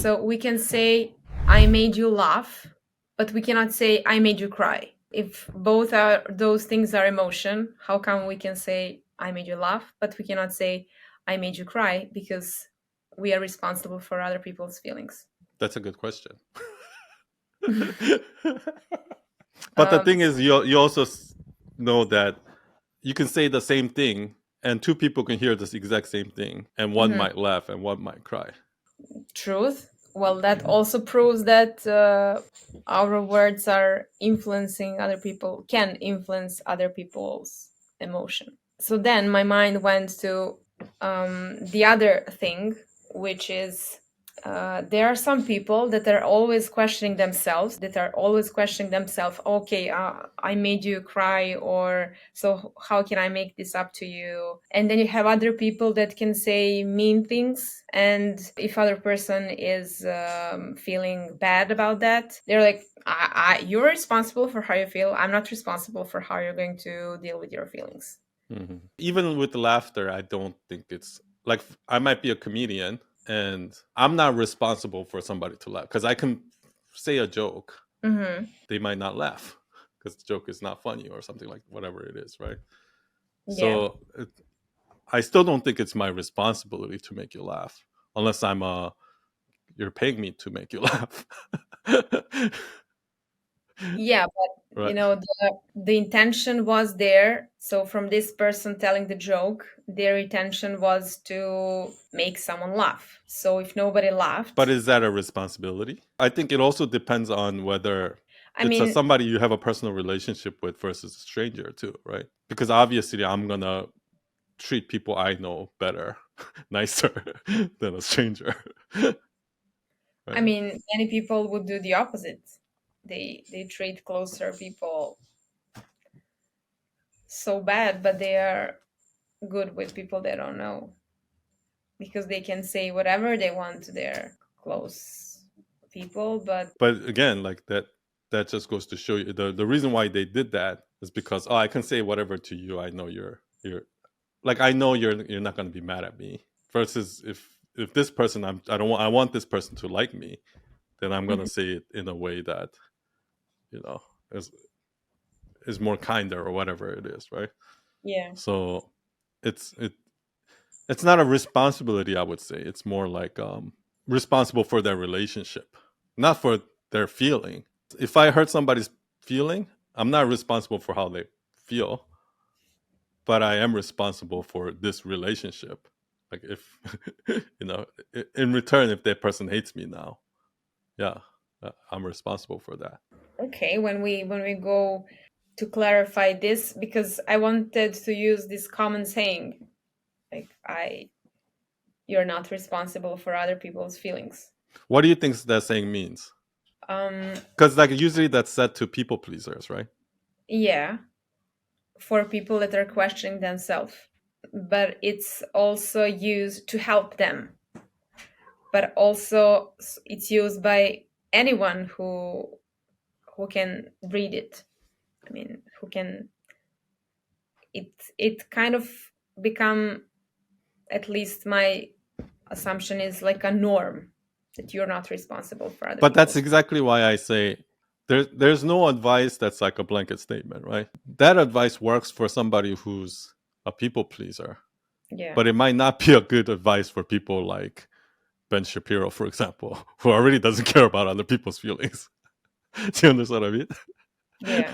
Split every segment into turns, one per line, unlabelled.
So we can say, I made you laugh, but we cannot say, I made you cry. If both are those things are emotion, how come we can say, I made you laugh, but we cannot say, I made you cry, because we are responsible for other people's feelings.
That's a good question. But the thing is, you also know that you can say the same thing and two people can hear this exact same thing and one might laugh and one might cry.
Truth. Well, that also proves that our words are influencing other people, can influence other people's emotion. So then my mind went to the other thing, which is there are some people that are always questioning themselves, okay, I made you cry, or so how can I make this up to you? And then you have other people that can say mean things, and if other person is feeling bad about that, they're like, you're responsible for how you feel. I'm not responsible for how you're going to deal with your feelings.
Mm-hmm. Even with laughter, I don't think it's like, I might be a comedian and I'm not responsible for somebody to laugh, because I can say a joke, they might not laugh because the joke is not funny or something, like whatever it is, right?
Yeah.
So I still don't think it's my responsibility to make you laugh, unless you're paying me to make you laugh.
Yeah, but
Right.
the intention was there. So from this person telling the joke, their intention was to make someone laugh. So if nobody laughed,
But is that a responsibility? I think it also depends on whether
I mean,
somebody you have a personal relationship with versus a stranger too, right? Because obviously I'm gonna treat people I know better, nicer than a stranger.
I
Right?
mean, many people would do the opposite. They treat closer people so bad, but they are good with people they don't know, because they can say whatever they want to their close people. But
again, like that just goes to show you the reason why they did that is because, oh, I can say whatever to you. I know you're like, I know you're not going to be mad at me. Versus if this person, I want this person to like me, then I'm going to say it in a way that, you know, is more kinder or whatever it is, right?
yeah,
So it's not a responsibility, I would say. It's more like responsible for their relationship, not for their feeling. If I hurt somebody's feeling, I'm not responsible for how they feel, but I am responsible for this relationship. Like, if in return, if that person hates me now, yeah, I'm responsible for that.
okay. When we go to clarify this, because I wanted to use this common saying, like, you're not responsible for other people's feelings.
What do you think that saying means? Because like usually that's said to people pleasers, right?
Yeah, for people that are questioning themselves, but it's also used to help them. But also it's used by anyone who can read it. I mean, who can it kind of become, at least my assumption is, like a norm that you're not responsible for other
But that's
people's.
exactly why I say there's no advice that's like a blanket statement, right? That advice works for somebody who's a people pleaser,
Yeah.
but it might not be a good advice for people like Ben Shapiro, for example, who already doesn't care about other people's feelings. Do you understand what I mean?
Yeah.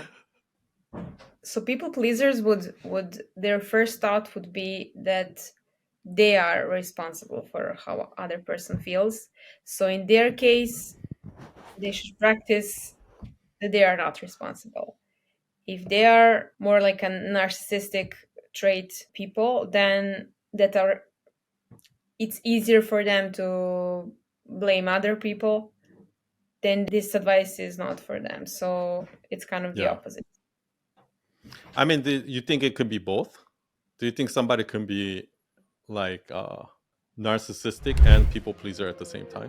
So people pleasers would their first thought would be that they are responsible for how other person feels. So in their case, they should practice that they are not responsible. If they are more like a narcissistic trait people, then that are it's easier for them to blame other people, then this advice is not for them. So it's kind of the
Yeah.
opposite.
I mean, you think it could be both? Do you think somebody can be like narcissistic and people pleaser at the same time?